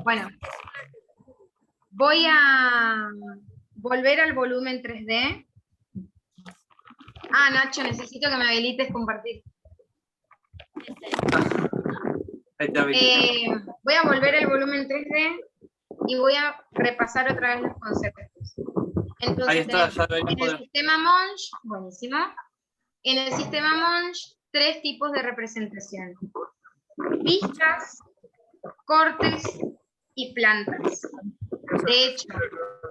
Bueno, voy a volver al volumen 3D. Ah, Nacho, necesito que me habilites compartir. Voy a volver al volumen 3D y voy a repasar otra vez los conceptos. Entonces, ahí está, ya lo en el sistema Monge, buenísimo. En el sistema Monge, 3 tipos de representación: vistas, cortes y plantas. De hecho,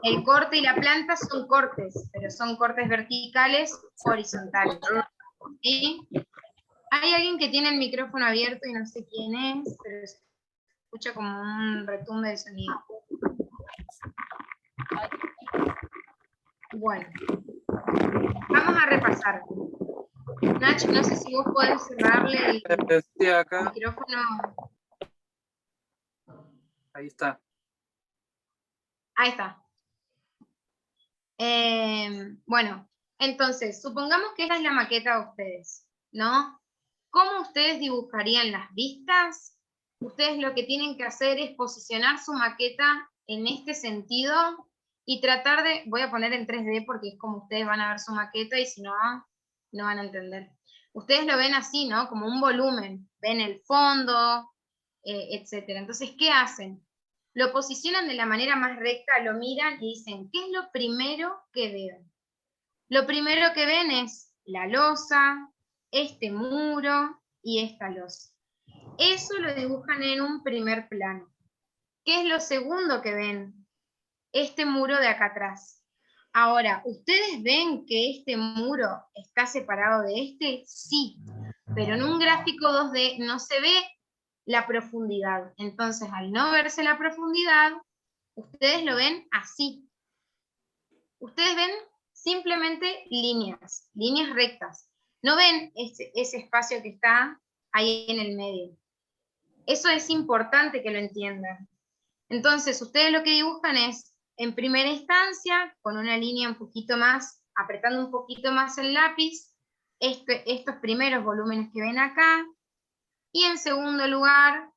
el corte y la planta son cortes, pero son cortes verticales, horizontales. ¿Sí? Hay alguien que tiene el micrófono abierto y no sé quién es, pero se escucha como un retumbe de sonido. Bueno, vamos a repasar. Nach, no sé si vos podés cerrarle el micrófono. Ahí está. Ahí está. Bueno, entonces, supongamos que esta es la maqueta de ustedes, ¿no? ¿Cómo ustedes dibujarían las vistas? Ustedes lo que tienen que hacer es posicionar su maqueta en este sentido y tratar de, voy a poner en 3D porque es como ustedes van a ver su maqueta y si no, no van a entender. Ustedes lo ven así, ¿no? Como un volumen, ven el fondo, etcétera. Entonces, ¿qué hacen? Lo posicionan de la manera más recta, lo miran y dicen, ¿qué es lo primero que veo? Lo primero que ven es la losa, este muro y esta losa. Eso lo dibujan en un primer plano. ¿Qué es lo segundo que ven? Este muro de acá atrás. Ahora, ¿ustedes ven que este muro está separado de este? Sí, pero en un gráfico 2D no se ve la profundidad. Entonces, al no verse la profundidad, ustedes lo ven así. Ustedes ven simplemente líneas rectas. No ven ese espacio que está ahí en el medio. Eso es importante que lo entiendan. Entonces, ustedes lo que dibujan es, en primera instancia, con una línea un poquito más, apretando un poquito más el lápiz, estos primeros volúmenes que ven acá, y en segundo lugar,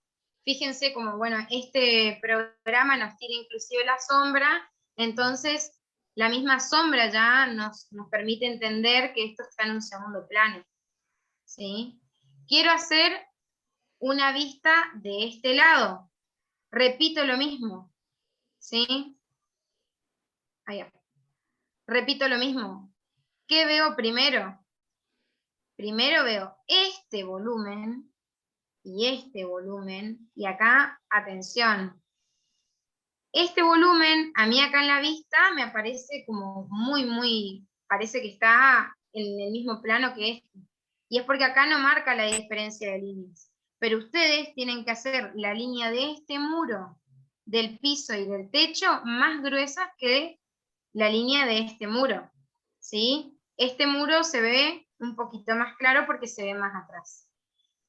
fíjense como, bueno, este programa nos tira inclusive la sombra, entonces la misma sombra ya nos permite entender que esto está en un segundo plano. ¿Sí? Quiero hacer una vista de este lado. Repito lo mismo. ¿Sí? Allá. Repito lo mismo. ¿Qué veo primero? Primero veo este volumen, y acá, atención, este volumen, a mí acá en la vista, me aparece como parece que está en el mismo plano que este. Y es porque acá no marca la diferencia de líneas. Pero ustedes tienen que hacer la línea de este muro, del piso y del techo, más gruesa que la línea de este muro. ¿Sí? Este muro se ve un poquito más claro porque se ve más atrás.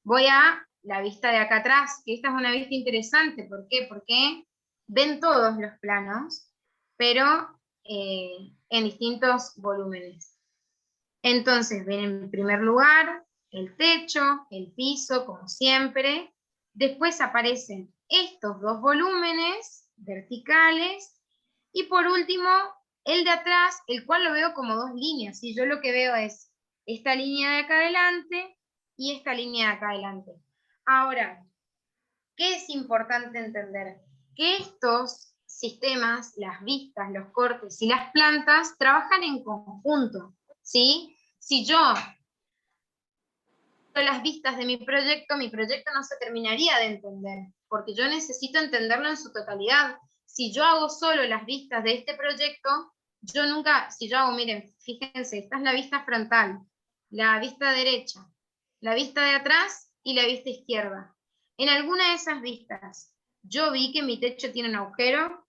Voy a la vista de acá atrás, que esta es una vista interesante. ¿Por qué? Porque ven todos los planos, pero en distintos volúmenes. Entonces ven en primer lugar el techo, el piso, como siempre. Después aparecen estos dos volúmenes verticales. Y por último, el de atrás, el cual lo veo como dos líneas. ¿Sí? Yo lo que veo es esta línea de acá adelante y esta línea de acá adelante. Ahora, ¿qué es importante entender? Que estos sistemas, las vistas, los cortes y las plantas, trabajan en conjunto, ¿sí? Si yo las vistas de mi proyecto no se terminaría de entender, porque yo necesito entenderlo en su totalidad. Si yo hago solo las vistas de este proyecto, yo nunca, si yo hago, miren, fíjense, esta es la vista frontal, la vista derecha, la vista de atrás y la vista izquierda. En alguna de esas vistas, ¿yo vi que mi techo tiene un agujero?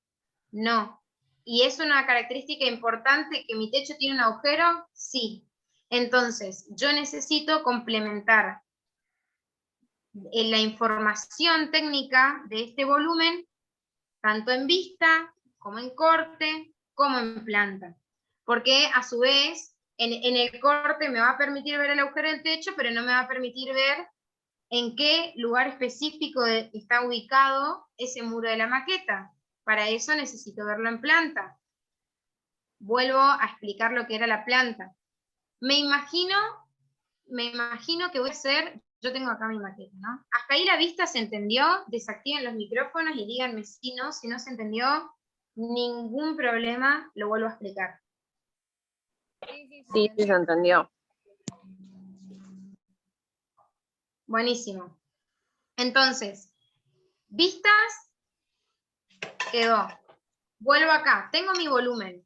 No. ¿Y es una característica importante que mi techo tiene un agujero? Sí. Entonces, yo necesito complementar la información técnica de este volumen, tanto en vista, como en corte, como en planta. Porque a su vez, en el corte me va a permitir ver el agujero del techo, pero no me va a permitir ver en qué lugar específico está ubicado ese muro de la maqueta. Para eso necesito verlo en planta. Vuelvo a explicar lo que era la planta. Me imagino que voy a hacer, yo tengo acá mi maqueta, ¿no? Hasta ahí la vista se entendió, desactiven los micrófonos y díganme si no se entendió, ningún problema, lo vuelvo a explicar. Sí, se entendió. Buenísimo. Entonces, vistas, quedó. Vuelvo acá, tengo mi volumen.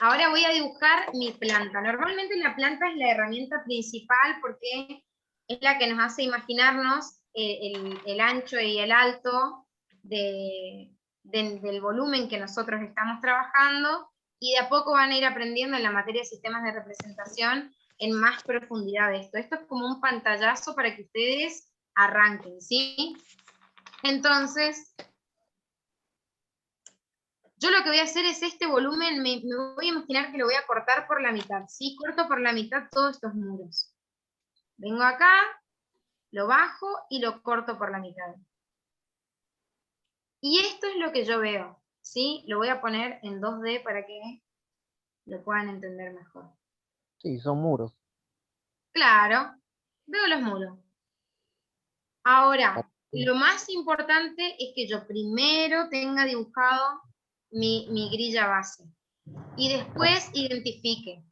Ahora voy a dibujar mi planta. Normalmente la planta es la herramienta principal porque es la que nos hace imaginarnos el ancho y el alto del volumen que nosotros estamos trabajando, y de a poco van a ir aprendiendo en la materia de sistemas de representación en más profundidad de esto. Esto es como un pantallazo para que ustedes arranquen, ¿sí? Entonces, yo lo que voy a hacer es este volumen, me voy a imaginar que lo voy a cortar por la mitad, ¿sí? Corto por la mitad todos estos muros. Vengo acá, lo bajo y lo corto por la mitad. Y esto es lo que yo veo, ¿sí? Lo voy a poner en 2D para que lo puedan entender mejor. Sí, son muros. Claro, veo los muros. Ahora, lo más importante es que yo primero tenga dibujado mi grilla base. Y después identifique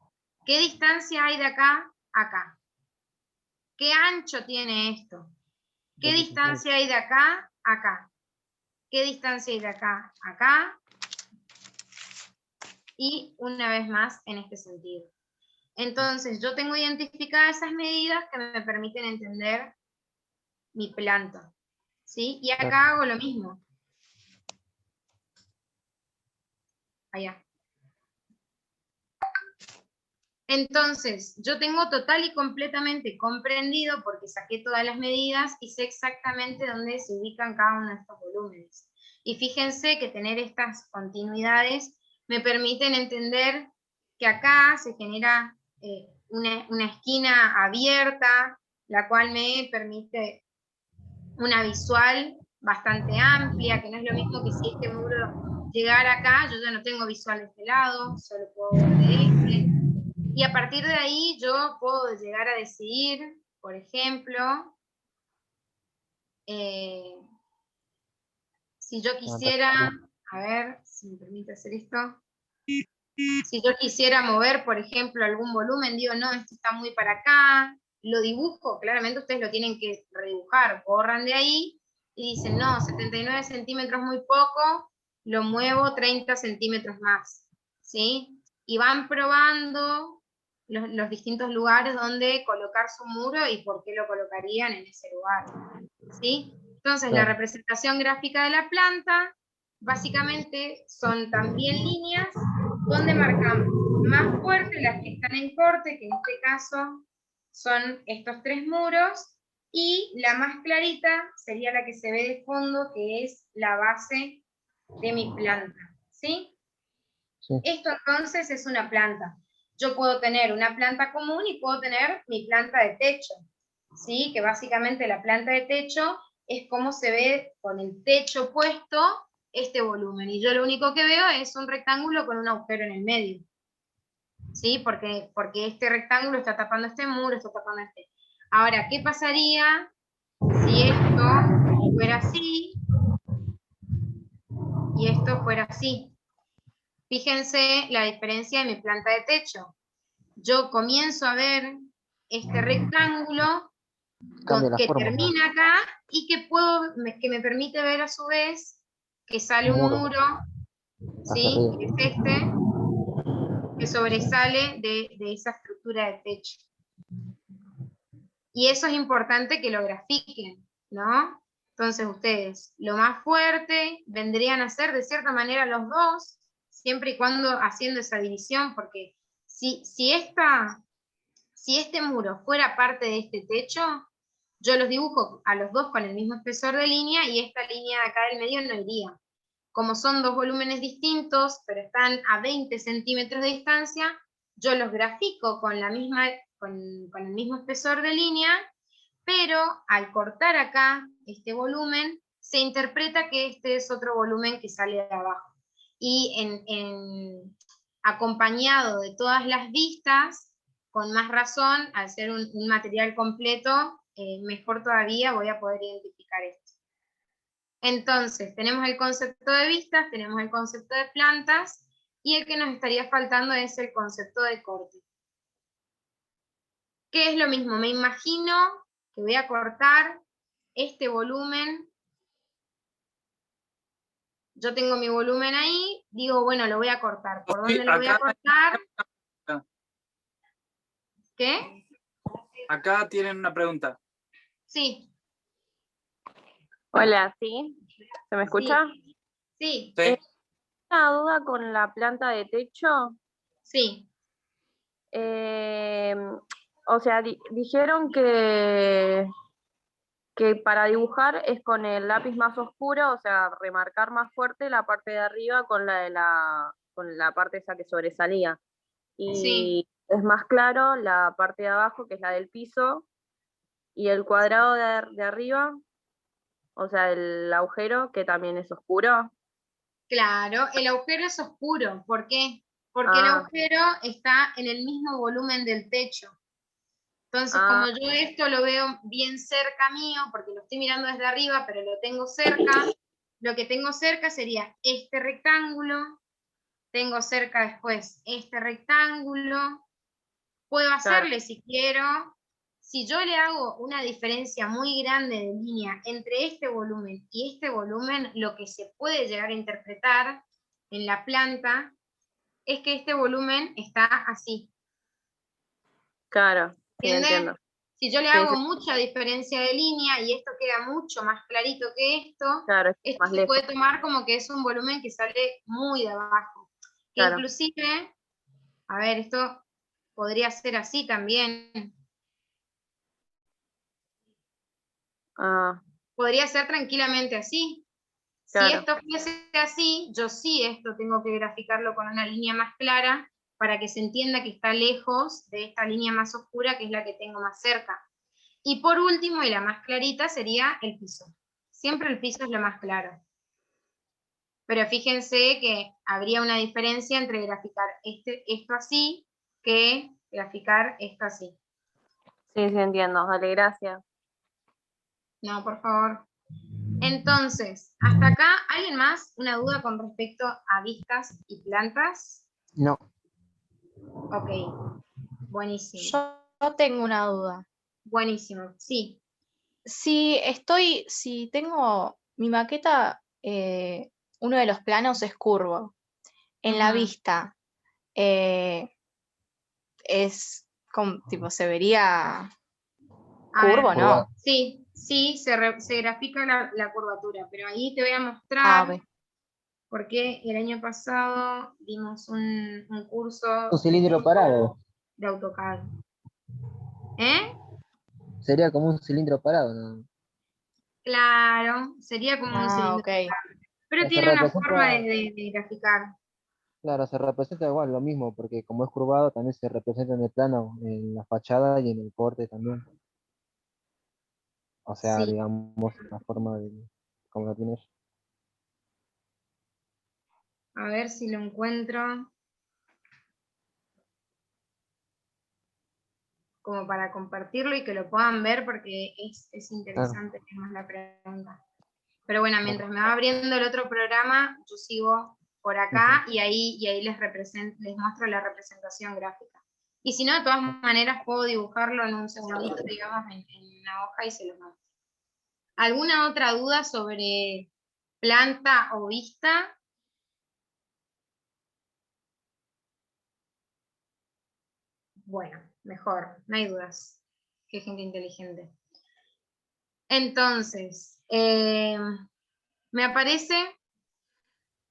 qué distancia hay de acá a acá. ¿Qué ancho tiene esto? ¿Qué distancia hay de acá a acá? ¿Qué distancia hay de acá a acá? Y una vez más en este sentido. Entonces, yo tengo identificadas esas medidas que me permiten entender mi planta, ¿sí? Y acá hago lo mismo. Allá. Entonces, yo tengo total y completamente comprendido, porque saqué todas las medidas y sé exactamente dónde se ubican cada uno de estos volúmenes. Y fíjense que tener estas continuidades me permiten entender que acá se genera una esquina abierta, la cual me permite una visual bastante amplia, que no es lo mismo que si este muro llegara acá, yo ya no tengo visual de este lado, solo puedo ver de este. Y a partir de ahí yo puedo llegar a decidir, por ejemplo, si yo quisiera, a ver si me permite hacer esto, si yo quisiera mover, por ejemplo, algún volumen, digo, no, esto está muy para acá, lo dibujo, claramente ustedes lo tienen que redibujar, borran de ahí, y dicen, no, 79 centímetros muy poco, lo muevo 30 centímetros más, ¿sí? Y van probando los distintos lugares donde colocar su muro y por qué lo colocarían en ese lugar, ¿sí? Entonces, la representación gráfica de la planta, básicamente, son también líneas donde marcamos más fuerte las que están en corte, que en este caso son estos 3 muros, y la más clarita sería la que se ve de fondo, que es la base de mi planta, ¿sí? Sí. Esto entonces es una planta. Yo puedo tener una planta común y puedo tener mi planta de techo, ¿sí? Que básicamente la planta de techo es como se ve con el techo puesto este volumen. Y yo lo único que veo es un rectángulo con un agujero en el medio, ¿sí? Porque este rectángulo está tapando este muro, está tapando este. Ahora, ¿qué pasaría si esto fuera así y esto fuera así? Fíjense la diferencia de mi planta de techo. Yo comienzo a ver este rectángulo que termina acá y que me permite ver a su vez que sale un muro, ¿sí? Que es este, que sobresale de esa estructura de techo. Y eso es importante que lo grafiquen, ¿no? Entonces ustedes, lo más fuerte vendrían a ser de cierta manera los dos, siempre y cuando haciendo esa división, porque si este muro fuera parte de este techo, yo los dibujo a los dos con el mismo espesor de línea y esta línea de acá del medio no iría. Como son dos volúmenes distintos, pero están a 20 centímetros de distancia, yo los grafico con el mismo espesor de línea, pero al cortar acá este volumen, se interpreta que este es otro volumen que sale de abajo. Y acompañado de todas las vistas, con más razón, al ser un material completo, mejor todavía voy a poder identificar esto. Entonces, tenemos el concepto de vistas, tenemos el concepto de plantas, y el que nos estaría faltando es el concepto de corte. ¿Qué es lo mismo? Me imagino que voy a cortar este volumen. Yo tengo mi volumen ahí, digo, bueno, lo voy a cortar. ¿Por dónde lo voy a cortar? ¿Qué? Acá tienen una pregunta. Sí. Hola, ¿sí? ¿Se me escucha? Sí. Sí. Una duda con la planta de techo. Sí. O sea, dijeron que para dibujar es con el lápiz más oscuro, o sea, remarcar más fuerte la parte de arriba con con la parte esa que sobresalía. Sí. Y es más claro la parte de abajo, que es la del piso, y el cuadrado de arriba, o sea, el agujero, que también es oscuro. Claro, el agujero es oscuro. ¿Por qué? Porque el agujero está en el mismo volumen del techo. Entonces, como yo esto lo veo bien cerca mío, porque lo estoy mirando desde arriba, pero lo tengo cerca, lo que tengo cerca sería este rectángulo, tengo cerca después este rectángulo, puedo hacerle si quiero, si yo le hago una diferencia muy grande de línea entre este volumen y este volumen, lo que se puede llegar a interpretar en la planta es que este volumen está así. Claro, sí, ¿Entiendes? entiendo. Si yo le Sí, hago sí, mucha diferencia de línea y esto queda mucho más clarito que esto, claro, esto más se lejos, puede tomar como que es un volumen que sale muy de abajo. Que claro. inclusive, a ver, esto podría ser así también. Podría ser tranquilamente así. Si Claro. esto fuese así, yo sí esto tengo que graficarlo con una línea más clara para que se entienda que está lejos de esta línea más oscura, que es la que tengo más cerca. Y por último, y la más clarita, sería el piso. Siempre el piso es lo más claro. Pero fíjense que habría una diferencia entre graficar esto así que graficar esto así. Sí, sí, entiendo. Dale, gracias. No, por favor. Entonces, hasta acá, ¿alguien más? ¿Una duda con respecto a vistas y plantas? No. Ok, buenísimo. Yo tengo una duda. Buenísimo, sí. Si tengo mi maqueta, uno de los planos es curvo. En la Ujú. vista, es como, tipo, se vería A curvo, ver, ¿no? sí, se grafica la curvatura, pero ahí te voy a Ah, mostrar, ok. porque el año pasado dimos un curso Un cilindro parado. de AutoCAD. ¿Eh? Sería como un cilindro parado, ¿no? Claro, sería como un Ah, cilindro, ok. pero Se tiene una forma representa, de graficar. claro, se representa igual lo mismo, porque como es curvado también se representa en el plano, en la fachada y en el corte también. O sea, Sí, digamos, la forma de como lo tienes. a ver si lo encuentro como para compartirlo y que lo puedan ver, porque es Claro, interesante que nos la pregunta. Pero bueno, claro. mientras me va abriendo el otro programa, yo sigo por acá y ahí les muestro la representación gráfica. Y si no, de todas maneras puedo dibujarlo en un segundito, digamos, en una hoja y se lo muestro. ¿Alguna otra duda sobre planta o vista? Bueno, mejor, no hay dudas. Qué gente inteligente. Entonces, me aparece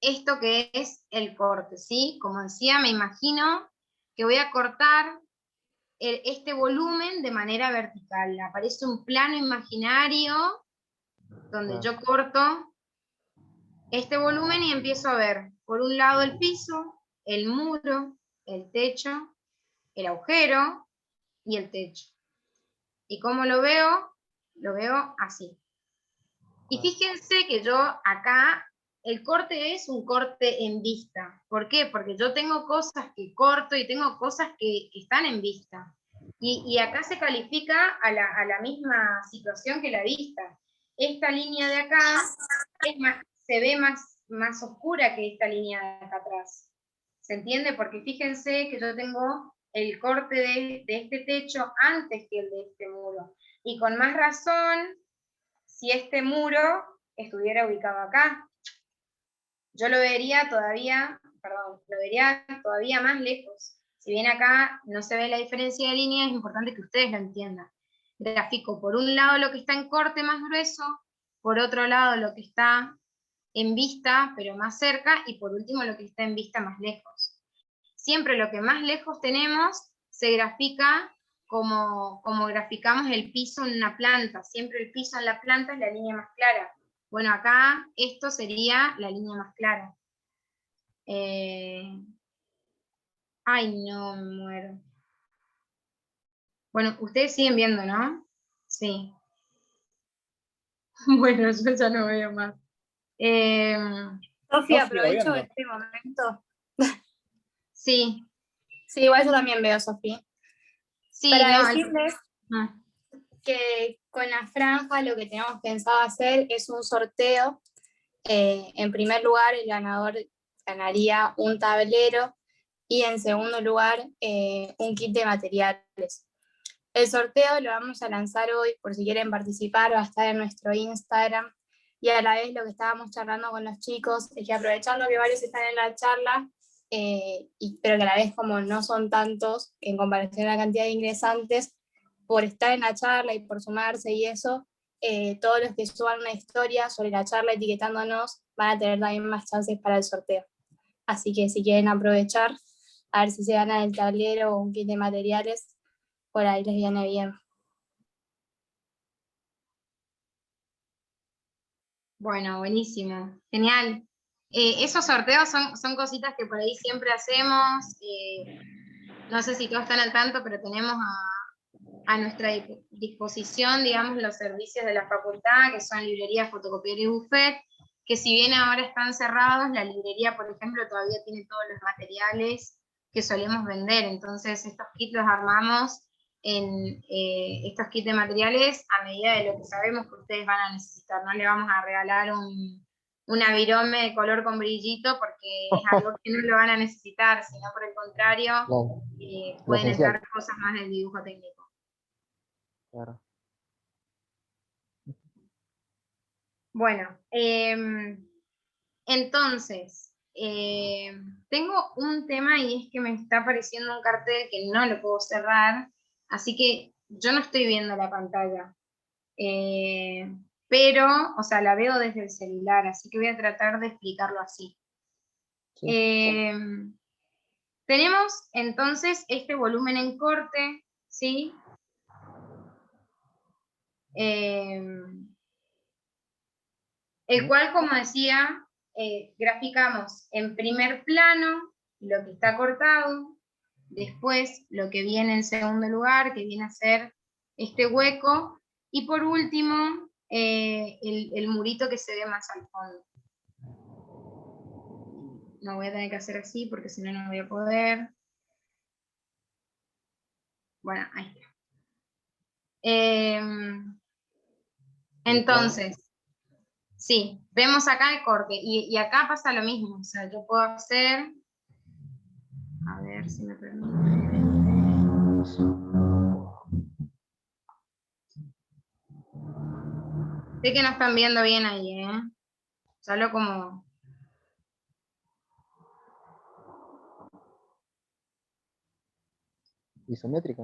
esto que es el corte, ¿sí? Como decía, me imagino que voy a cortar este volumen de manera vertical. Aparece un plano imaginario donde yo corto este volumen y empiezo a ver, por un lado el piso, el muro, el techo, el agujero y el techo. ¿Y cómo lo veo? Lo veo así. Y fíjense que yo acá, el corte es un corte en vista. ¿Por qué? Porque yo tengo cosas que corto y tengo cosas que están en vista. Y acá se califica a la misma situación que la vista. Esta línea de acá se ve más oscura que esta línea de acá atrás. ¿Se entiende? Porque fíjense que yo tengo el corte de este techo antes que el de este muro. Y con más razón, si este muro estuviera ubicado acá, yo lo vería todavía, lo vería todavía más lejos. Si bien acá no se ve la diferencia de línea, es importante que ustedes lo entiendan. Grafico por un lado lo que está en corte más grueso, por otro lado lo que está en vista, pero más cerca, y por último lo que está en vista más lejos. Siempre lo que más lejos tenemos se grafica como graficamos el piso en una planta. Siempre el piso en la planta es la línea más clara. Bueno, acá esto sería la línea más clara. Ay, no, me muero. Bueno, ustedes siguen viendo, ¿no? Sí. Bueno, yo ya no veo más. Sofía, aprovecho este momento. Sí. Sí, igual yo también veo, Sofía. Sí, Para no, decirles que con la franja lo que tenemos pensado hacer es un sorteo. En primer lugar, el ganador ganaría un tablero y en segundo lugar, un kit de materiales. El sorteo lo vamos a lanzar hoy, por si quieren participar, va a estar en nuestro Instagram. Y a la vez lo que estábamos charlando con los chicos es que aprovechando que varios están en la charla, pero que a la vez como no son tantos en comparación a la cantidad de ingresantes, por estar en la charla y por sumarse y eso, todos los que suban una historia sobre la charla etiquetándonos van a tener también más chances para el sorteo. Así que si quieren aprovechar, a ver si se ganan el tablero o un kit de materiales, por ahí les viene bien. Bueno, buenísimo, genial. Esos sorteos son cositas que por ahí siempre hacemos. No sé si todos están al tanto, pero tenemos a nuestra disposición, digamos, los servicios de la facultad, que son librería, fotocopiadora y buffet, que si bien ahora están cerrados, la librería, por ejemplo, todavía tiene todos los materiales que solemos vender. Entonces, estos kits los armamos en estos kits de materiales a medida de lo que sabemos que ustedes van a necesitar. No le vamos a regalar una virome de color con brillito porque es algo que no lo van a necesitar, sino por el contrario, pueden entrar cosas más del dibujo técnico. Claro. Bueno, entonces, tengo un tema y es que me está apareciendo un cartel que no lo puedo cerrar, así que yo no estoy viendo la pantalla. Pero, o sea, la veo desde el celular, así que voy a tratar de explicarlo así. Sí. Tenemos entonces este volumen en corte, ¿sí? El cual, como decía, graficamos en primer plano lo que está cortado, después lo que viene en segundo lugar, que viene a ser este hueco, y por último, el murito que se ve más al fondo. No voy a tener que hacer así porque si no, no voy a poder. Bueno, ahí está. Entonces, sí, vemos acá el corte, y acá pasa lo mismo, o sea, yo puedo hacer, a ver si me permite. Sé que no están viendo bien ahí, solo como... ¿Isométrica?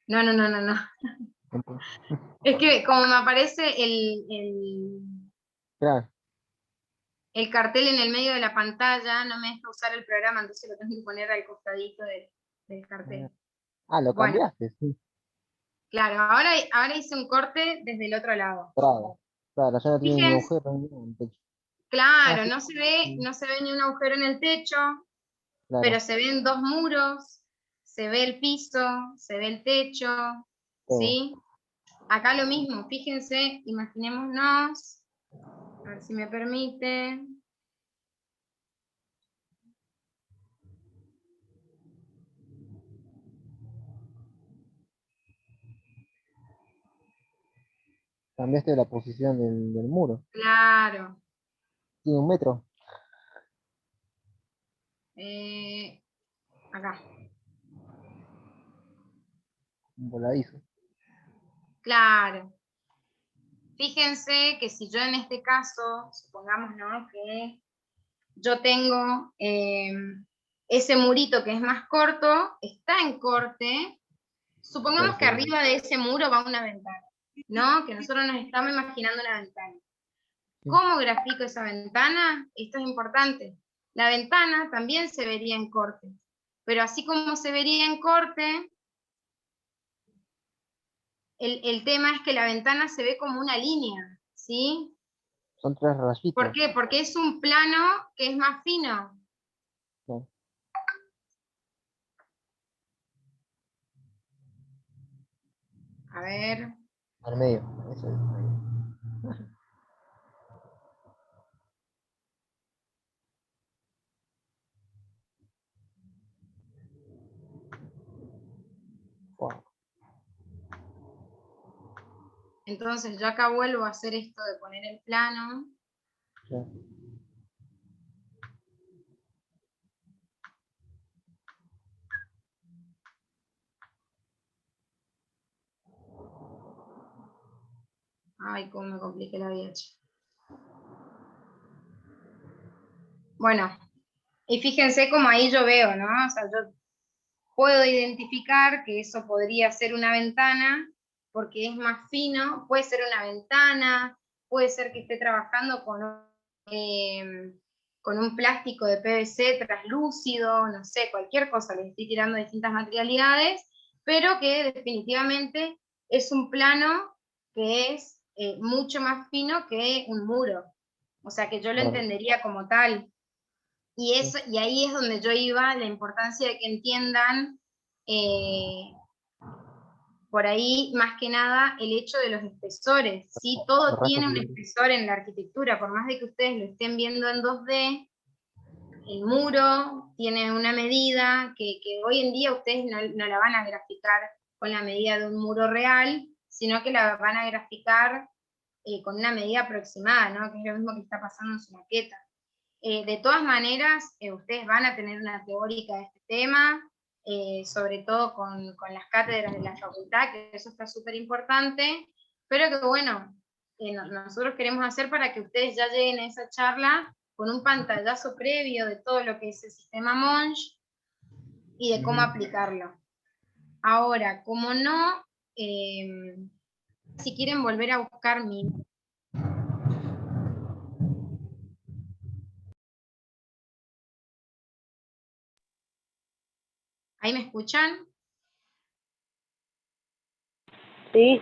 No. Es que como me aparece Claro. el cartel en el medio de la pantalla, no me deja usar el programa, entonces lo tengo que poner al costadito del cartel. Lo Bueno, cambiaste, sí. claro, ahora hice un corte desde el otro lado. Claro, ya no tiene ni Fíjense, agujero ni nada en el techo. claro, Sí. no se ve ni un agujero en el techo, Claro. pero se ven dos muros, se ve el piso, se ve el techo, Todo. ¿sí? Acá lo mismo, fíjense, imaginémonos, a ver si me permite. Cambiaste la posición del muro. Claro. Tiene 1 metro. Acá. Un voladizo. Claro. Fíjense que si yo en este caso, supongamos, ¿no?, que yo tengo ese murito que es más corto, está en corte, supongamos que Perfecto. arriba de ese muro va una ventana, ¿no? Que nosotros nos estamos imaginando una ventana. Sí. ¿Cómo grafico esa ventana? Esto es importante. La ventana también se vería en corte, pero así como se vería en corte, el tema es que la ventana se ve como una línea, ¿sí? Son 3 rayitas. ¿Por qué? Porque es un plano que es más fino. Sí. A ver. Al medio. Eso es. Ahí. Wow. Entonces yo acá vuelvo a hacer esto de poner el plano. Sí. Ay, cómo me compliqué la vida. Bueno, y fíjense cómo ahí yo veo, ¿no? O sea, yo puedo identificar que eso podría ser una ventana, porque es más fino, puede ser una ventana, puede ser que esté trabajando con un plástico de PVC translúcido, no sé, cualquier cosa, le estoy tirando distintas materialidades, pero que definitivamente es un plano que es mucho más fino que un muro. O sea, que yo lo Claro. entendería como tal. Y, eso, y ahí es donde yo iba, la importancia de que entiendan por ahí, más que nada, el hecho de los espesores. ¿Sí? Todo Los tiene rasgos un y- espesor en la arquitectura, por más de que ustedes lo estén viendo en 2D, el muro tiene una medida que hoy en día ustedes no la van a graficar con la medida de un muro real, sino que la van a graficar con una medida aproximada, ¿no? Que es lo mismo que está pasando en su maqueta. De todas maneras, ustedes van a tener una teórica de este tema, sobre todo con las cátedras de la facultad, que eso está súper importante, pero que bueno, nosotros queremos hacer para que ustedes ya lleguen a esa charla con un pantallazo previo de todo lo que es el sistema Monge y de cómo aplicarlo. Ahora, como no, si quieren volver a buscar mi... ¿Ahí me escuchan? Sí.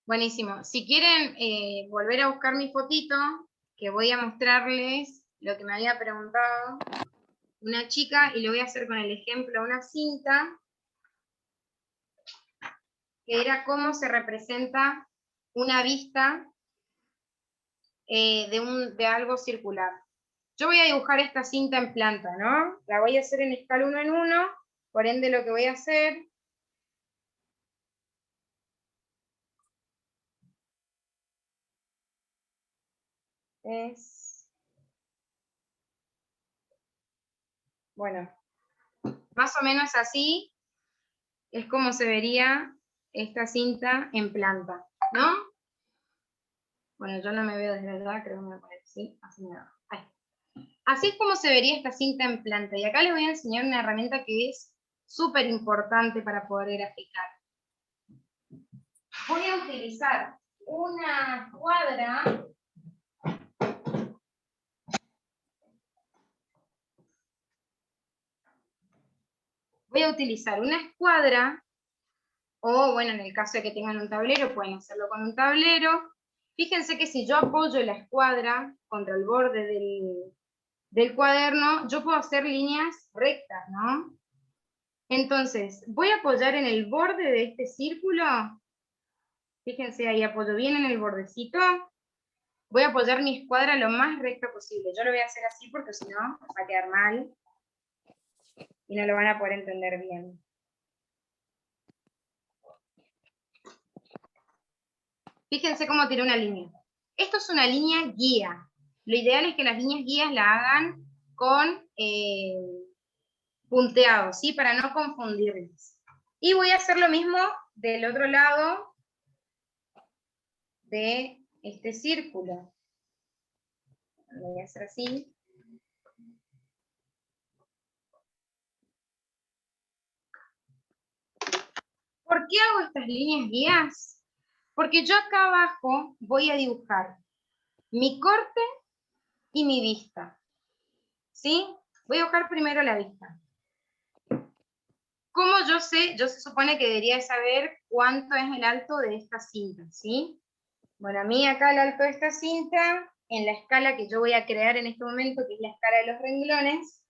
Buenísimo. Si quieren volver a buscar mi fotito, que voy a mostrarles lo que me había preguntado una chica, y lo voy a hacer con el ejemplo de una cinta, que era cómo se representa una vista de algo circular. Yo voy a dibujar esta cinta en planta, ¿no? La voy a hacer en escala 1 en 1, por ende lo que voy a hacer es, bueno, más o menos así es como se vería esta cinta en planta, ¿no? Bueno, yo no me veo desde allá, creo que me voy a poner así, así me veo. Ahí. Así es como se vería esta cinta en planta. Y acá les voy a enseñar una herramienta que es súper importante para poder graficar. Voy a utilizar una cuadra. Voy a utilizar una escuadra, o bueno, en el caso de que tengan un tablero, pueden hacerlo con un tablero. Fíjense que si yo apoyo la escuadra contra el borde del cuaderno, yo puedo hacer líneas rectas, ¿no? Entonces, voy a apoyar en el borde de este círculo Fíjense, ahí apoyo bien en el bordecito. Voy a apoyar mi escuadra lo más recta posible. Yo lo voy a hacer así porque si no va a quedar mal y no lo van a poder entender bien. Fíjense cómo tiré una línea. Esto es una línea guía. Lo ideal es que las líneas guías la hagan con punteado, ¿sí? Para no confundirlas. Y voy a hacer lo mismo del otro lado de este círculo. Lo voy a hacer así. ¿Por qué hago estas líneas guías? Porque yo acá abajo voy a dibujar mi corte y mi vista. ¿Sí? Voy a dibujar primero la vista. ¿Cómo yo sé? Yo se supone que debería saber cuánto es el alto de esta cinta, ¿sí? Bueno, a mí acá el alto de esta cinta, en la escala que yo voy a crear en este momento, que es la escala de los renglones,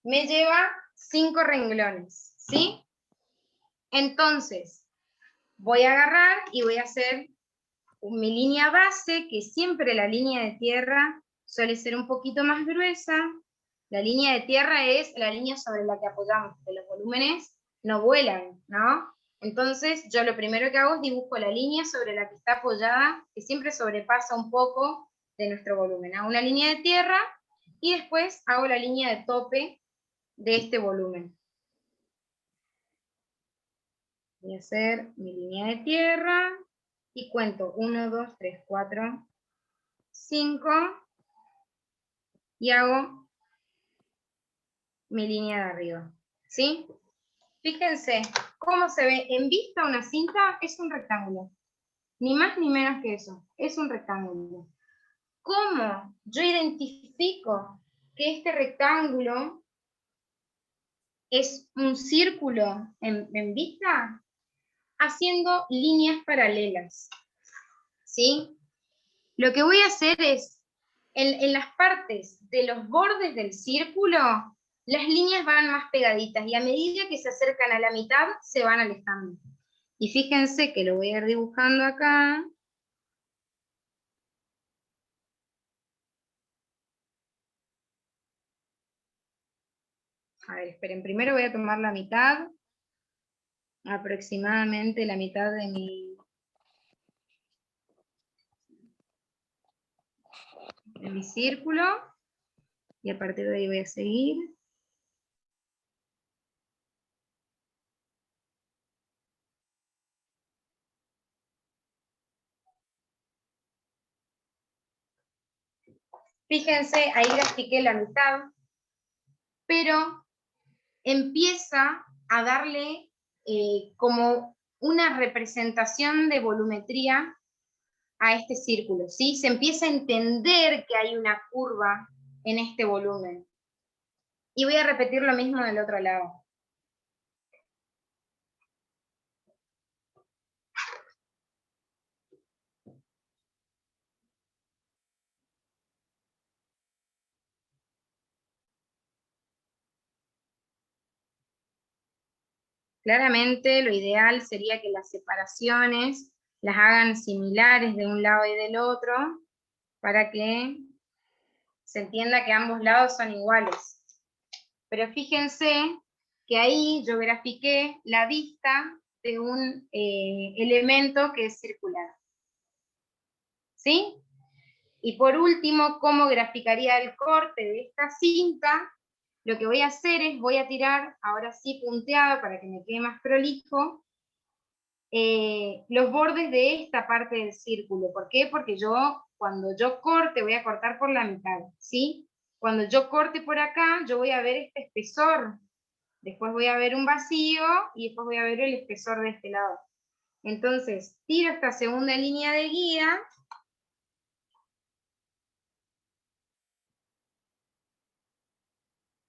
me lleva 5 renglones, ¿sí? Entonces, voy a agarrar y voy a hacer mi línea base, que siempre la línea de tierra suele ser un poquito más gruesa. La línea de tierra es la línea sobre la que apoyamos, que los volúmenes no vuelan, ¿no? Entonces, yo lo primero que hago es dibujo la línea sobre la que está apoyada, que siempre sobrepasa un poco de nuestro volumen. Hago una línea de tierra y después hago la línea de tope de este volumen. Voy a hacer mi línea de tierra y cuento 1, 2, 3, 4, 5 y hago mi línea de arriba, ¿sí? Fíjense cómo se ve en vista una cinta, es un rectángulo. Ni más ni menos que eso, es un rectángulo. ¿Cómo yo identifico que este rectángulo es un círculo en vista? Haciendo líneas paralelas, ¿sí? Lo que voy a hacer es, en las partes de los bordes del círculo, las líneas van más pegaditas y a medida que se acercan a la mitad, se van alejando. Y fíjense que lo voy a ir dibujando acá. A ver, esperen, primero voy a tomar la mitad, aproximadamente la mitad de mi círculo, y a partir de ahí voy a seguir. Fíjense, ahí grafiqué la mitad, pero empieza a darle como una representación de volumetría a este círculo, ¿sí? Se empieza a entender que hay una curva en este volumen. Y voy a repetir lo mismo del otro lado. Claramente lo ideal sería que las separaciones las hagan similares de un lado y del otro, para que se entienda que ambos lados son iguales. Pero fíjense que ahí yo grafiqué la vista de un elemento que es circular. ¿Sí? Y por último, ¿cómo graficaría el corte de esta cinta? Lo que voy a hacer es, voy a tirar, ahora sí punteado para que me quede más prolijo, los bordes de esta parte del círculo. ¿Por qué? Porque cuando yo corte, voy a cortar por la mitad, ¿sí? Cuando yo corte por acá, yo voy a ver este espesor. Después voy a ver un vacío y después voy a ver el espesor de este lado. Entonces, tiro esta segunda línea de guía.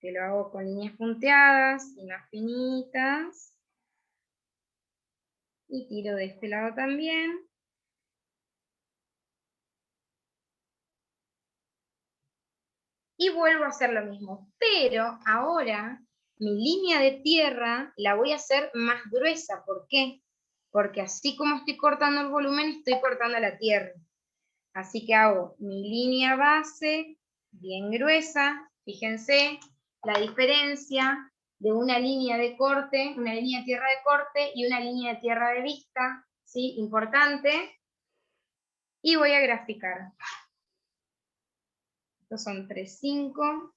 Que lo hago con líneas punteadas y más finitas. Y tiro de este lado también. Y vuelvo a hacer lo mismo. Pero ahora mi línea de tierra la voy a hacer más gruesa. ¿Por qué? porque así como estoy cortando el volumen, estoy cortando la tierra. Así que hago mi línea base bien gruesa. Fíjense la diferencia de una línea de corte, una línea de tierra de corte y una línea de tierra de vista, ¿sí? Importante. Y voy a graficar. Estos son 3, 5.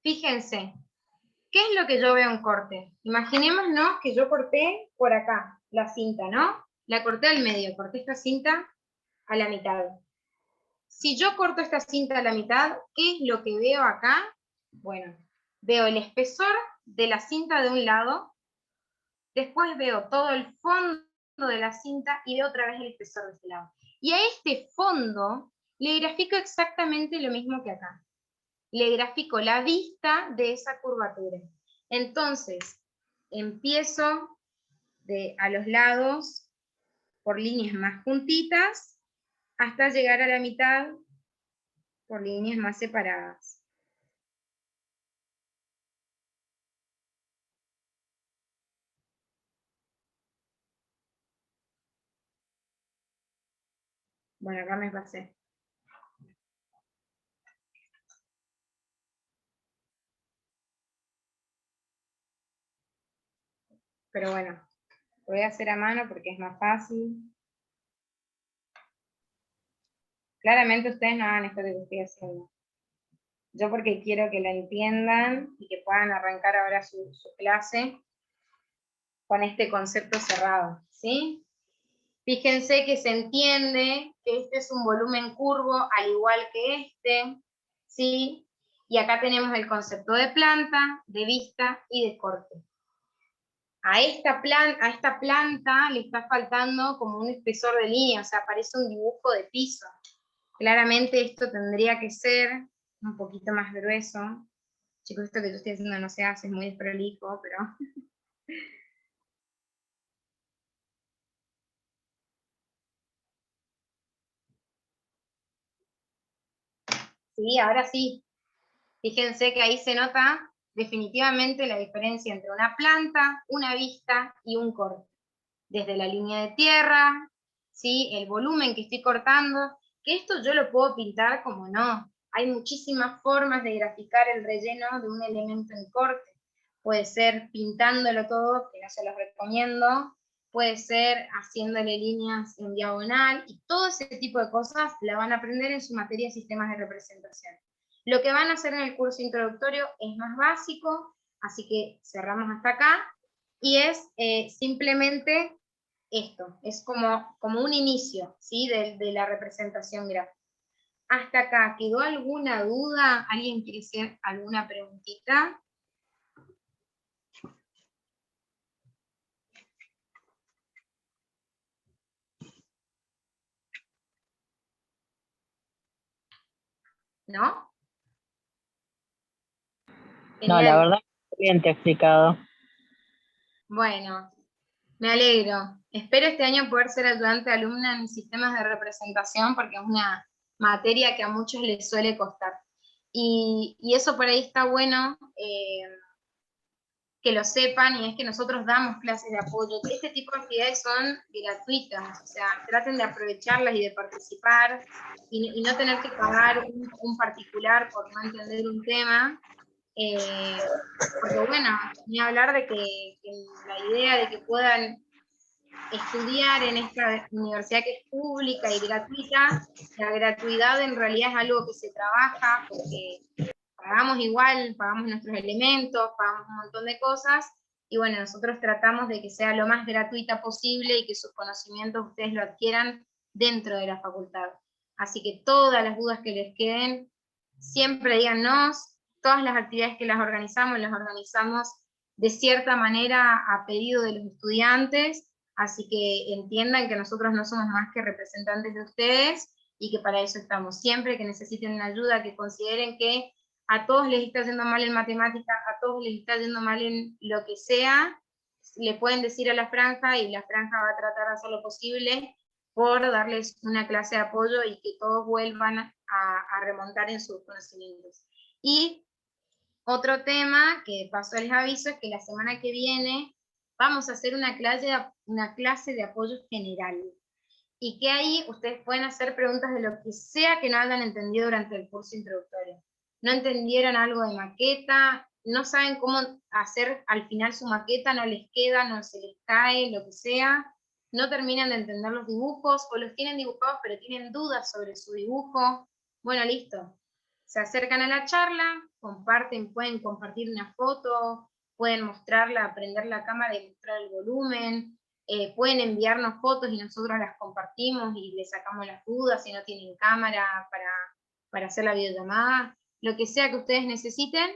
Fíjense, ¿qué es lo que yo veo en corte? Imaginémonos que yo corté por acá la cinta, ¿no? La corté al medio, corté esta cinta a la mitad. Si yo corto esta cinta a la mitad, ¿qué es lo que veo acá? Bueno, veo el espesor de la cinta de un lado, después veo todo el fondo de la cinta y veo otra vez el espesor de este lado. Y a este fondo le grafico exactamente lo mismo que acá. Le grafico la vista de esa curvatura. Entonces, empiezo a los lados por líneas más juntitas hasta llegar a la mitad por líneas más separadas. Bueno, acá me pasé. Pero bueno, lo voy a hacer a mano porque es más fácil. Claramente ustedes no hagan esto que estoy haciendo. Yo porque quiero que la entiendan y que puedan arrancar ahora su clase con este concepto cerrado, ¿sí? Fíjense que se entiende que este es un volumen curvo al igual que este, ¿sí? Y acá tenemos el concepto de planta, de vista y de corte. A esta planta le está faltando como un espesor de línea, o sea, parece un dibujo de piso. Claramente esto tendría que ser un poquito más grueso. Chicos, esto que yo estoy haciendo no se hace, es muy desprolijo, pero... Sí, ahora sí. Fíjense que ahí se nota definitivamente la diferencia entre una planta, una vista y un corte. Desde la línea de tierra, ¿sí? El volumen que estoy cortando, que esto yo lo puedo pintar como no. Hay muchísimas formas de graficar el relleno de un elemento en corte. Puede ser pintándolo todo, que no se los recomiendo, puede ser haciéndole líneas en diagonal, y todo ese tipo de cosas la van a aprender en su materia de sistemas de representación. Lo que van a hacer en el curso introductorio es más básico, así que cerramos hasta acá, y es simplemente esto, es como un inicio, ¿sí? de la representación gráfica. ¿Hasta acá quedó alguna duda? ¿Alguien quiere hacer alguna preguntita? ¿No? No, la verdad, bien te he explicado. Bueno, me alegro. Espero este año poder ser ayudante de alumna en sistemas de representación porque es una materia que a muchos les suele costar. Y eso por ahí está bueno que lo sepan, y es que nosotros damos clases de apoyo. Este tipo de actividades son gratuitas, o sea, traten de aprovecharlas y de participar y no tener que pagar un particular por no entender un tema. Porque bueno, ni hablar de que la idea de que puedan estudiar en esta universidad que es pública y gratuita, la gratuidad en realidad es algo que se trabaja porque pagamos igual, pagamos nuestros elementos, pagamos un montón de cosas, y bueno, nosotros tratamos de que sea lo más gratuita posible y que sus conocimientos ustedes lo adquieran dentro de la facultad. Así que todas las dudas que les queden, siempre díganos. Todas las actividades que las organizamos de cierta manera a pedido de los estudiantes, así que entiendan que nosotros no somos más que representantes de ustedes, y que para eso estamos. Siempre que necesiten una ayuda, que consideren que a todos les está yendo mal en matemáticas, a todos les está yendo mal en lo que sea, le pueden decir a la franja y la franja va a tratar de hacer lo posible por darles una clase de apoyo y que todos vuelvan a remontar en sus conocimientos. Y otro tema que de paso les aviso es que la semana que viene vamos a hacer una clase de apoyo general. Y que ahí ustedes pueden hacer preguntas de lo que sea que no hayan entendido durante el curso introductorio. No entendieron algo de maqueta, no saben cómo hacer al final su maqueta, no les queda, no se les cae, lo que sea, no terminan de entender los dibujos, o los tienen dibujados pero tienen dudas sobre su dibujo. Bueno, listo. Se acercan a la charla, comparten, pueden compartir una foto, pueden mostrarla, prender la cámara y mostrar el volumen, pueden enviarnos fotos y nosotros las compartimos y les sacamos las dudas si no tienen cámara para hacer la videollamada. Lo que sea que ustedes necesiten,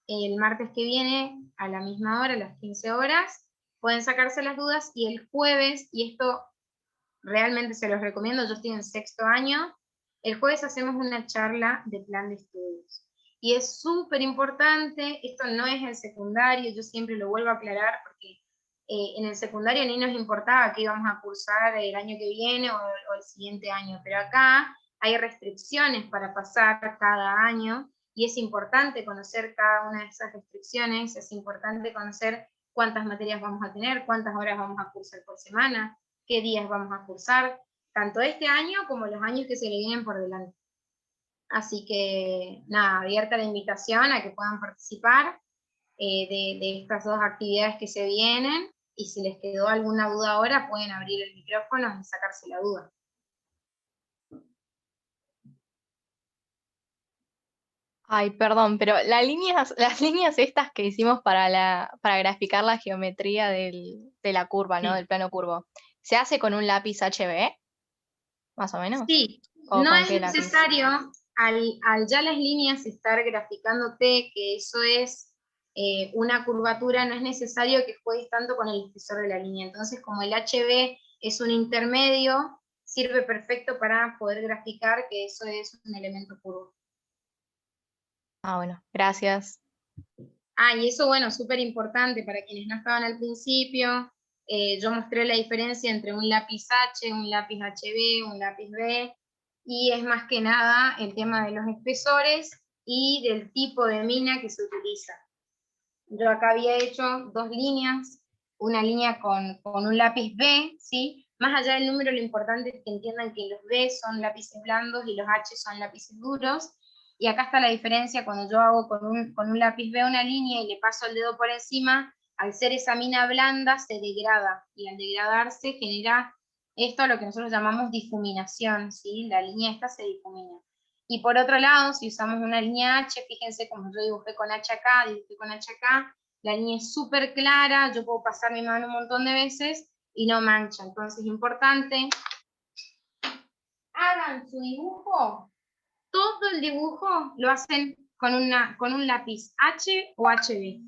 el martes que viene a la misma hora, a las 15 horas, pueden sacarse las dudas y el jueves, y esto realmente se los recomiendo, yo estoy en 6º año, el jueves hacemos una charla de plan de estudios. Y es súper importante, esto no es el secundario, yo siempre lo vuelvo a aclarar porque en el secundario ni nos importaba qué íbamos a cursar el año que viene o el siguiente año, pero acá hay restricciones para pasar cada año y es importante conocer cada una de esas restricciones, es importante conocer cuántas materias vamos a tener, cuántas horas vamos a cursar por semana, qué días vamos a cursar, tanto este año como los años que se le vienen por delante. Así que, nada, abierta la invitación a que puedan participar de estas 2 actividades que se vienen, y si les quedó alguna duda ahora, pueden abrir el micrófono y sacarse la duda. Ay, perdón, pero las líneas estas que hicimos para graficar la geometría de la curva, ¿no? Sí. Del plano curvo, ¿se hace con un lápiz HB? Más o menos. Sí, ¿O no con es qué lápiz? necesario, al ya las líneas estar graficándote, que eso es una curvatura, no es necesario que juegues tanto con el espesor de la línea. Entonces, como el HB es un intermedio, sirve perfecto para poder graficar que eso es un elemento curvo. Ah, bueno, gracias. Ah, y eso, bueno, súper importante para quienes no estaban al principio. Yo mostré la diferencia entre un lápiz H, un lápiz HB, un lápiz B, y es más que nada el tema de los espesores y del tipo de mina que se utiliza. Yo acá había hecho 2 líneas, una línea con un lápiz B, ¿sí? Más allá del número, lo importante es que entiendan que los B son lápices blandos y los H son lápices duros. Y acá está la diferencia cuando yo hago con un lápiz B una línea y le paso el dedo por encima, al ser esa mina blanda se degrada, y al degradarse genera esto a lo que nosotros llamamos difuminación, ¿sí? La línea esta se difumina. Y por otro lado, si usamos una línea H, fíjense como yo dibujé con H acá, dibujé con H acá, la línea es súper clara, yo puedo pasar mi mano un montón de veces y no mancha. Entonces, importante, hagan su dibujo, todo el dibujo lo hacen con un lápiz H o HB.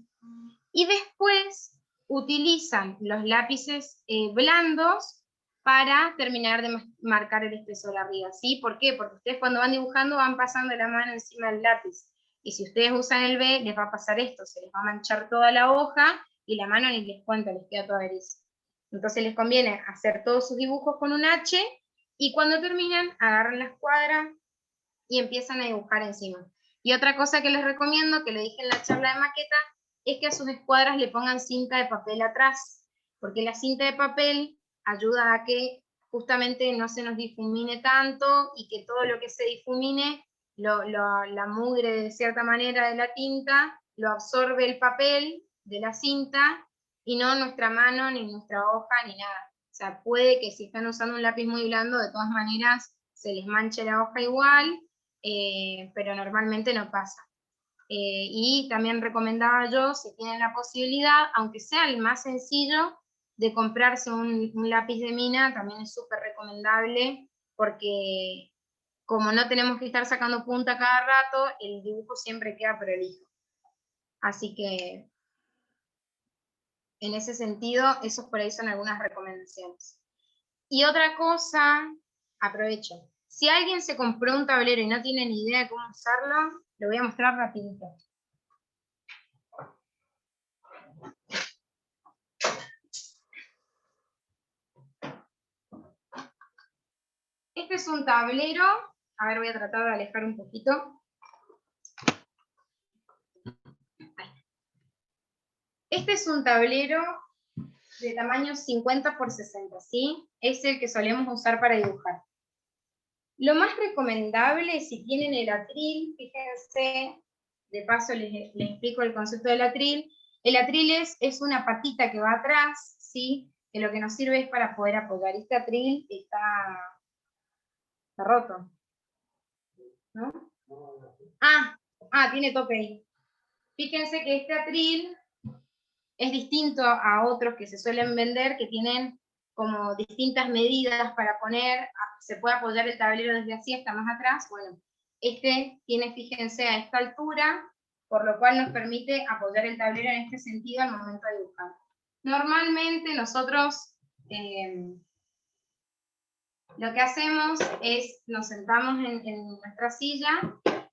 Y después utilizan los lápices blandos para terminar de marcar el espesor arriba, ¿sí? ¿Por qué? Porque ustedes cuando van dibujando van pasando la mano encima del lápiz. Y si ustedes usan el B, les va a pasar esto, se les va a manchar toda la hoja y la mano ni les cuento, les queda toda gris. Entonces les conviene hacer todos sus dibujos con un H y cuando terminan agarran la escuadra y empiezan a dibujar encima. Y otra cosa que les recomiendo, que le dije en la charla de maqueta, es que a sus escuadras le pongan cinta de papel atrás, porque la cinta de papel ayuda a que justamente no se nos difumine tanto y que todo lo que se difumine, la mugre de cierta manera de la tinta, lo absorbe el papel de la cinta y no nuestra mano, ni nuestra hoja, ni nada. O sea, puede que si están usando un lápiz muy blando, de todas maneras se les manche la hoja igual, pero normalmente no pasa. Y también recomendaba yo, si tienen la posibilidad, aunque sea el más sencillo, de comprarse un lápiz de mina, también es súper recomendable, porque como no tenemos que estar sacando punta cada rato, el dibujo siempre queda prolijo. Así que, en ese sentido, esos por ahí son algunas recomendaciones. Y otra cosa, aprovecho, Si alguien se compró un tablero y no tiene ni idea de cómo usarlo, lo voy a mostrar rapidito. Este es un tablero. A ver, voy a tratar de alejar un poquito. Este es un tablero de tamaño 50 por 60, ¿sí? Es el que solemos usar para dibujar. Lo más recomendable, si tienen el atril, fíjense, de paso les explico el concepto del atril. El atril es una patita que va atrás, ¿sí? Que lo que nos sirve es para poder apoyar. Este atril está roto, ¿no? Tiene tope ahí. Fíjense que este atril es distinto a otros que se suelen vender, que tienen como distintas medidas para poner, se puede apoyar el tablero desde así hasta más atrás. Bueno, este tiene, fíjense, a esta altura, por lo cual nos permite apoyar el tablero en este sentido al momento de dibujar. Normalmente nosotros lo que hacemos es, nos sentamos en nuestra silla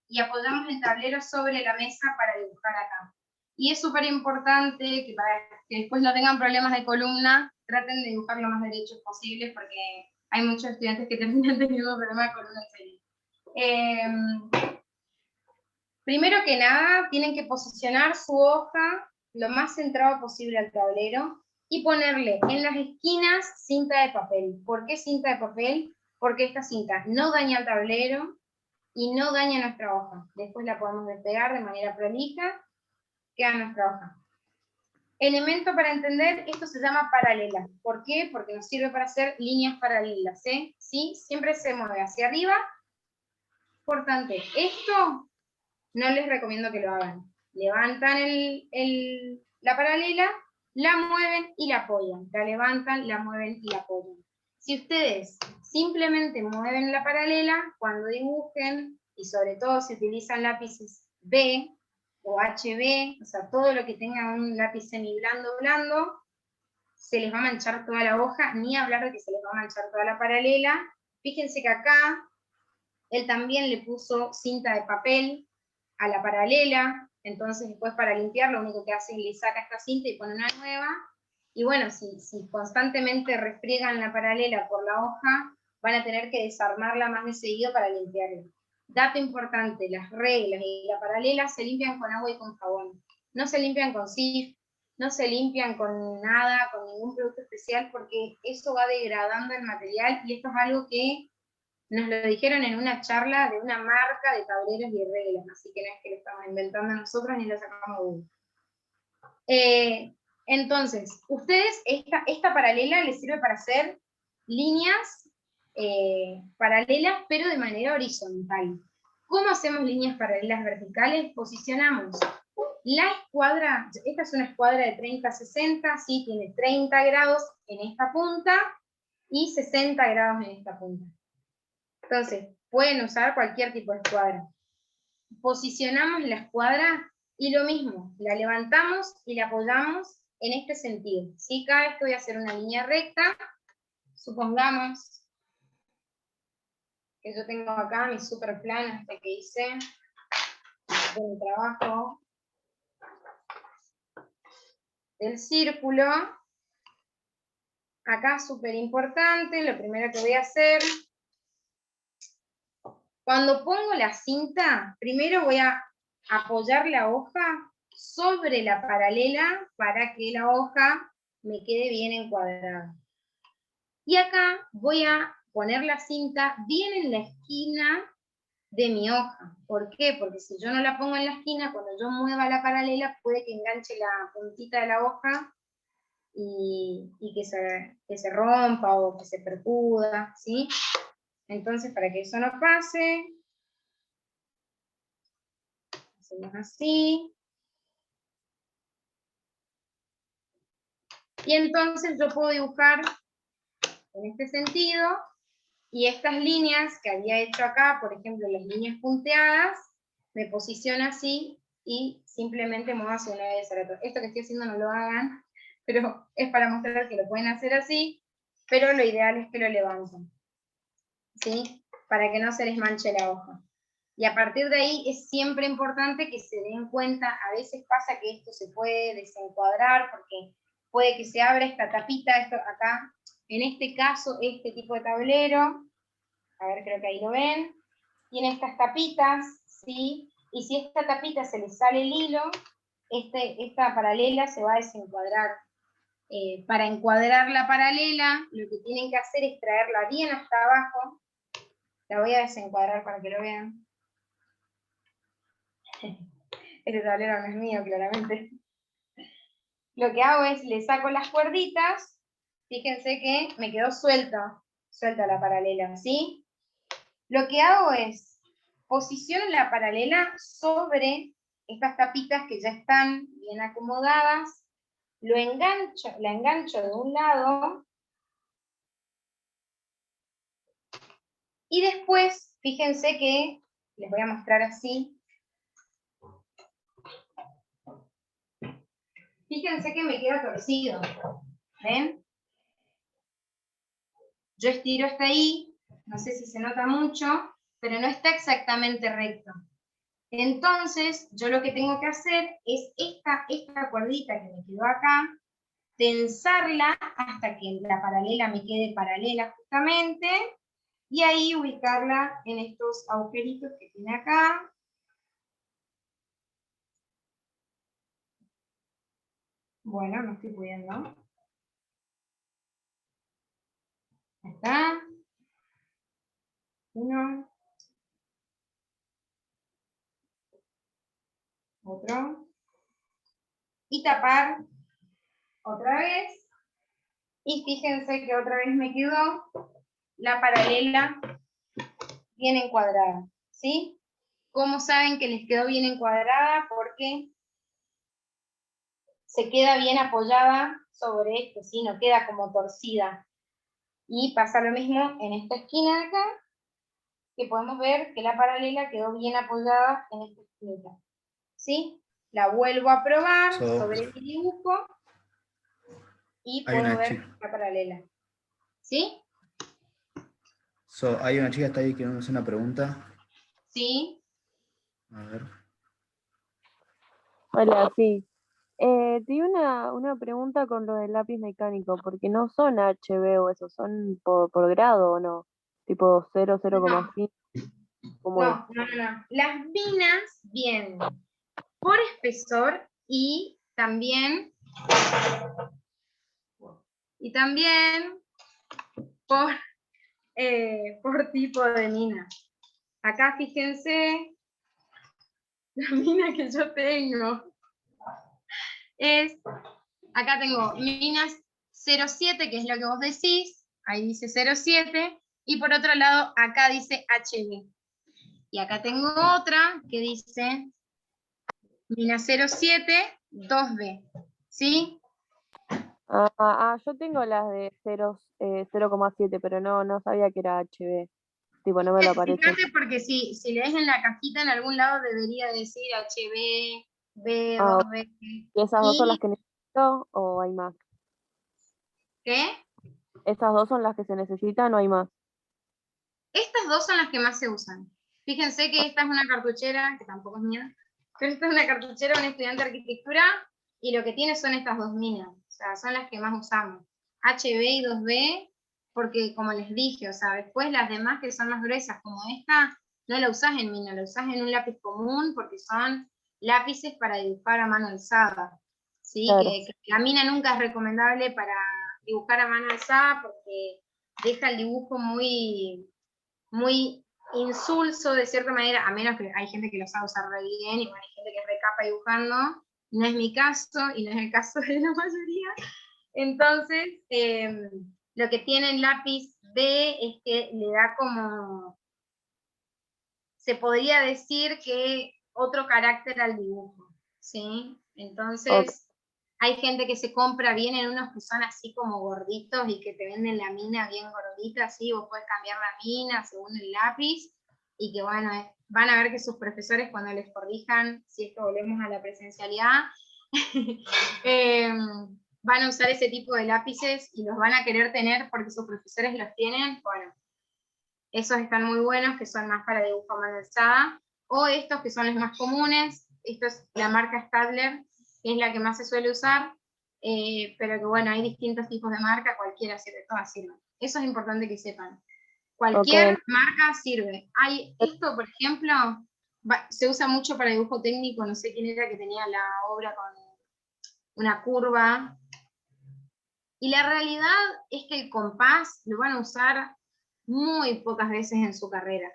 y apoyamos el tablero sobre la mesa para dibujar acá. Y es súper importante que para que después no tengan problemas de columna, traten de dibujar lo más derechos posibles, porque hay muchos estudiantes que terminan teniendo problemas de columna en serio. Primero que nada, tienen que posicionar su hoja lo más centrado posible al tablero y ponerle en las esquinas cinta de papel. ¿Por qué cinta de papel? Porque esta cinta no daña el tablero y no daña nuestra hoja. Después la podemos despegar de manera prolija, queda nuestra hoja. Elemento para entender, esto se llama paralela. ¿Por qué? Porque nos sirve para hacer líneas paralelas, ¿sí? Siempre se mueve hacia arriba. Importante, esto no les recomiendo que lo hagan. Levantan la paralela, la mueven y la apoyan. La levantan, la mueven y la apoyan. Si ustedes simplemente mueven la paralela, cuando dibujen, y sobre todo si utilizan lápices B o HB, o sea, todo lo que tenga un lápiz blando, se les va a manchar toda la hoja, ni hablar de que se les va a manchar toda la paralela. Fíjense que acá, él también le puso cinta de papel a la paralela, entonces después para limpiar lo único que hace es le saca esta cinta y pone una nueva. Y bueno, si constantemente refriegan la paralela por la hoja, van a tener que desarmarla más de seguido para limpiarla. Dato importante, las reglas y la paralela se limpian con agua y con jabón. No se limpian con Cif, no se limpian con nada, con ningún producto especial, porque eso va degradando el material, y esto es algo que nos lo dijeron en una charla de una marca de tableros y reglas, así que no es que lo estamos inventando nosotros ni lo sacamos de Google. Entonces, ustedes, esta paralela les sirve para hacer líneas paralelas, pero de manera horizontal. ¿Cómo hacemos líneas paralelas verticales? Posicionamos la escuadra, esta es una escuadra de 30-60, ¿sí? Tiene 30 grados en esta punta y 60 grados en esta punta. Entonces, pueden usar cualquier tipo de escuadra. Posicionamos la escuadra y lo mismo, la levantamos y la apoyamos en este sentido. ¿Sí? Cada vez que voy a hacer una línea recta, supongamos que yo tengo acá mi super plano este que hice de mi trabajo del círculo. Acá súper importante, lo primero que voy a hacer, cuando pongo la cinta, primero voy a apoyar la hoja sobre la paralela para que la hoja me quede bien encuadrada. Y acá voy a poner la cinta bien en la esquina de mi hoja. ¿Por qué? Porque si yo no la pongo en la esquina, cuando yo mueva la paralela, puede que enganche la puntita de la hoja y que se rompa o que se percuda, ¿sí? Entonces, para que eso no pase, hacemos así. Y entonces yo puedo dibujar en este sentido, y estas líneas que había hecho acá, por ejemplo, las líneas punteadas, me posiciono así y simplemente muevo hacia una y hacia la otra. Esto que estoy haciendo no lo hagan, pero es para mostrar que lo pueden hacer así, pero lo ideal es que lo levanten, ¿sí? para que no se les manche la hoja. Y a partir de ahí es siempre importante que se den cuenta, a veces pasa que esto se puede desencuadrar porque puede que se abra esta tapita, esto acá, en este caso, este tipo de tablero, a ver, creo que ahí lo ven, tiene estas tapitas, ¿sí? Y si esta tapita se le sale el hilo, esta paralela se va a desencuadrar. Para encuadrar la paralela, lo que tienen que hacer es traerla bien hasta abajo. La voy a desencuadrar para que lo vean. Este tablero no es mío, claramente. Lo que hago es, le saco las cuerditas, fíjense que me quedó suelta la paralela, ¿sí? Lo que hago es, posiciono la paralela sobre estas tapitas que ya están bien acomodadas, la engancho de un lado, y después, fíjense que, les voy a mostrar así, fíjense que me queda torcido, ¿ven? Yo estiro hasta ahí, no sé si se nota mucho, pero no está exactamente recto. Entonces, yo lo que tengo que hacer es esta cuerdita que me quedó acá, tensarla hasta que la paralela me quede paralela justamente, y ahí ubicarla en estos agujeritos que tiene acá. Bueno, no estoy pudiendo. Ahí está. Uno. Otro. Y tapar otra vez. Y fíjense que otra vez me quedó la paralela bien encuadrada, ¿sí? ¿Cómo saben que les quedó bien encuadrada? Porque se queda bien apoyada sobre esto, ¿sí? No queda como torcida. Y pasa lo mismo en esta esquina de acá, que podemos ver que la paralela quedó bien apoyada en esta esquinita, ¿sí? La vuelvo a probar sobre mi dibujo y puedo ver la paralela, ¿sí? Hay una chica que está ahí que nos hace una pregunta. Sí. A ver. Hola, sí. Tenía una pregunta con lo del lápiz mecánico, porque no son HB o eso, son por grado o no, tipo 0, 0,5. ¿Cómo es? No. Las minas vienen por espesor y también por tipo de mina. Acá fíjense, la mina que yo tengo es, acá tengo minas 0,7, que es lo que vos decís, ahí dice 0,7, y por otro lado acá dice HB. Y acá tengo otra que dice mina 0,7, 2B, ¿sí? Yo tengo las de 0,7, pero no sabía que era HB. Tipo, no me lo aparece. Fíjate porque si lees en la cajita en algún lado debería decir HB, B, 2B. ¿Y esas dos son las que necesito o hay más? ¿Qué? ¿Esas dos son las que se necesitan o hay más? Estas dos son las que más se usan. Fíjense que esta es una cartuchera, que tampoco es mía, pero esta es una cartuchera de un estudiante de arquitectura y lo que tiene son estas dos minas, o sea, son las que más usamos. HB y 2B, porque como les dije, o sea, después las demás que son más gruesas, como esta, no la usás en mina, la usás en un lápiz común porque son lápices para dibujar a mano alzada. ¿Sí? Claro. Que la mina nunca es recomendable para dibujar a mano alzada porque deja el dibujo muy insulso de cierta manera, a menos que hay gente que lo sabe usar re bien y hay gente que es recapa dibujando. No es mi caso y no es el caso de la mayoría. Entonces, lo que tiene el lápiz B es que le da como, se podría decir que otro carácter al dibujo, ¿sí? Entonces, hay gente que se compra bien en unos que son así como gorditos y que te venden la mina bien gordita, así, vos podés cambiar la mina según el lápiz, y que bueno, van a ver que sus profesores cuando les corrijan, si es que volvemos a la presencialidad, van a usar ese tipo de lápices y los van a querer tener porque sus profesores los tienen, bueno, Esos están muy buenos, que son más para dibujo a mano alzada, o estos que son los más comunes. Esto es la marca Stadler, que es la que más se suele usar, pero que bueno, hay distintos tipos de marca, cualquiera sirve, todas sirven. Eso es importante que sepan. Cualquier marca sirve. Esto, por ejemplo, se usa mucho para dibujo técnico, no sé quién era que tenía la obra con una curva. Y la realidad es que el compás lo van a usar muy pocas veces en su carrera.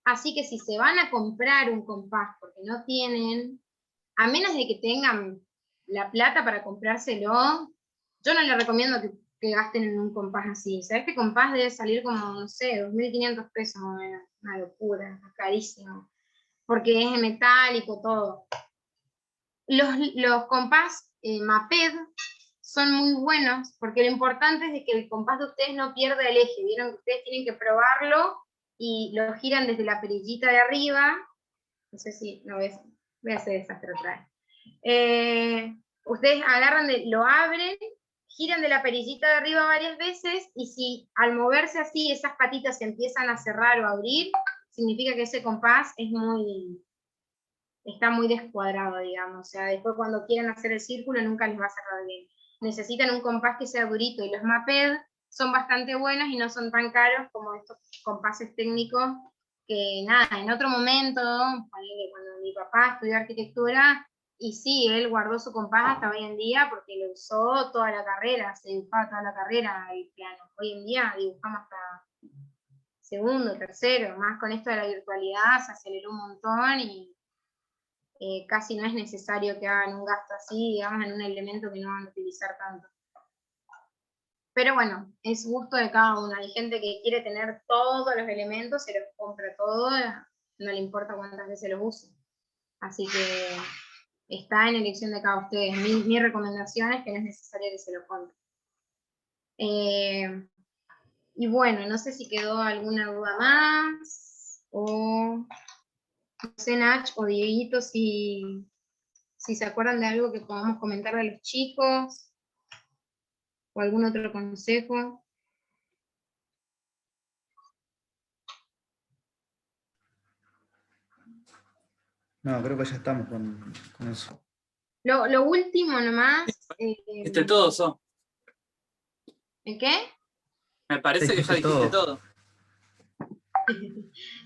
Así que si se van a comprar un compás porque no tienen, a menos de que tengan la plata para comprárselo, yo no les recomiendo que gasten en un compás así. O sea, este compás debe salir como, no sé, 2.500 pesos, una locura, es carísimo, porque es metálico todo. Los compás Maped son muy buenos, porque lo importante es de que el compás de ustedes no pierda el eje. Vieron que ustedes tienen que probarlo y lo giran desde la perillita de arriba. No sé si, no ves, voy a hacer desastre otra vez. Ustedes agarran, lo abren, giran de la perillita de arriba varias veces, y si al moverse así esas patitas se empiezan a cerrar o a abrir, significa que ese compás está muy descuadrado, digamos. O sea, después cuando quieran hacer el círculo nunca les va a cerrar bien. Necesitan un compás que sea durito, y los Maped son bastante buenos y no son tan caros como estos compases técnicos, que nada, en otro momento, cuando mi papá estudió arquitectura, y sí, él guardó su compás hasta hoy en día porque lo usó toda la carrera, se dibujaba toda la carrera el plano. Hoy en día dibujamos hasta segundo, tercero, más con esto de la virtualidad se aceleró un montón y casi no es necesario que hagan un gasto así, digamos, en un elemento que no van a utilizar tanto. Pero bueno, es gusto de cada uno. Hay gente que quiere tener todos los elementos, se los compra todo, no le importa cuántas veces los use. Así que está en elección de cada uno de ustedes. Mi recomendación es que no es necesario que se lo compren. Y bueno, no sé si quedó alguna duda más, o no sé, Nach o Dieguito, si se acuerdan de algo que podamos comentar a los chicos, o algún otro consejo. No, creo que ya estamos con eso. Lo último nomás. Todo, So. ¿El qué? Me parece que ya dijiste todo.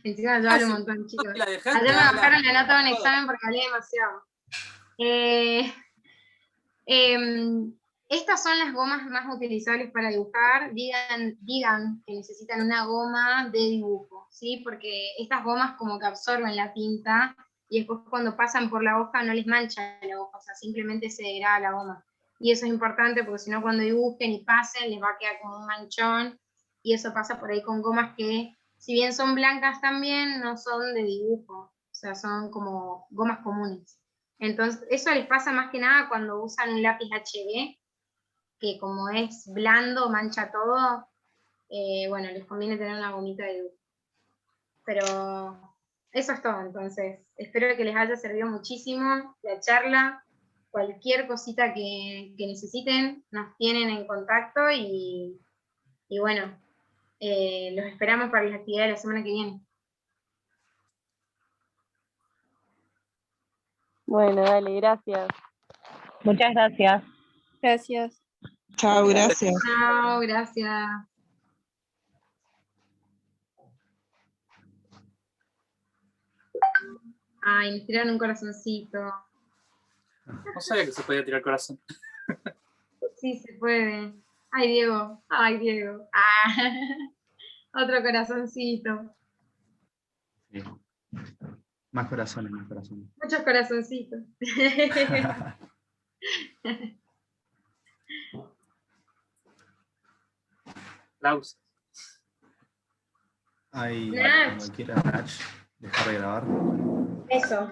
Encima yo hablo un montón, chicos. La Ayer me bajaron la nota de un examen porque hablé demasiado. Estas son las gomas más utilizables para dibujar. Digan que necesitan una goma de dibujo, ¿sí? Porque estas gomas como que absorben la tinta y después cuando pasan por la hoja no les mancha la hoja, o sea, simplemente se degrada la goma. Y eso es importante porque si no cuando dibujen y pasen les va a quedar como un manchón, y eso pasa por ahí con gomas que, si bien son blancas también, no son de dibujo, o sea, son como gomas comunes. Entonces, eso les pasa más que nada cuando usan un lápiz HB, que como es blando, mancha todo, bueno, les conviene tener una gomita de dibujo. Pero eso es todo, entonces. Espero que les haya servido muchísimo la charla. Cualquier cosita que necesiten, nos tienen en contacto, y bueno, los esperamos para las actividades de la semana que viene. Bueno, dale, gracias. Muchas gracias. Gracias. Chao, gracias. Chao, gracias. Ay, me tiraron un corazoncito. No sabía que se podía tirar corazón. Sí, se puede. Ay, Diego. Ay, Diego. Ah, otro corazoncito. Sí. Más corazones, más corazones. Muchos corazoncitos. Klaus. Hay, Nach. cuando quiera, Nach, dejar de grabar. Eso.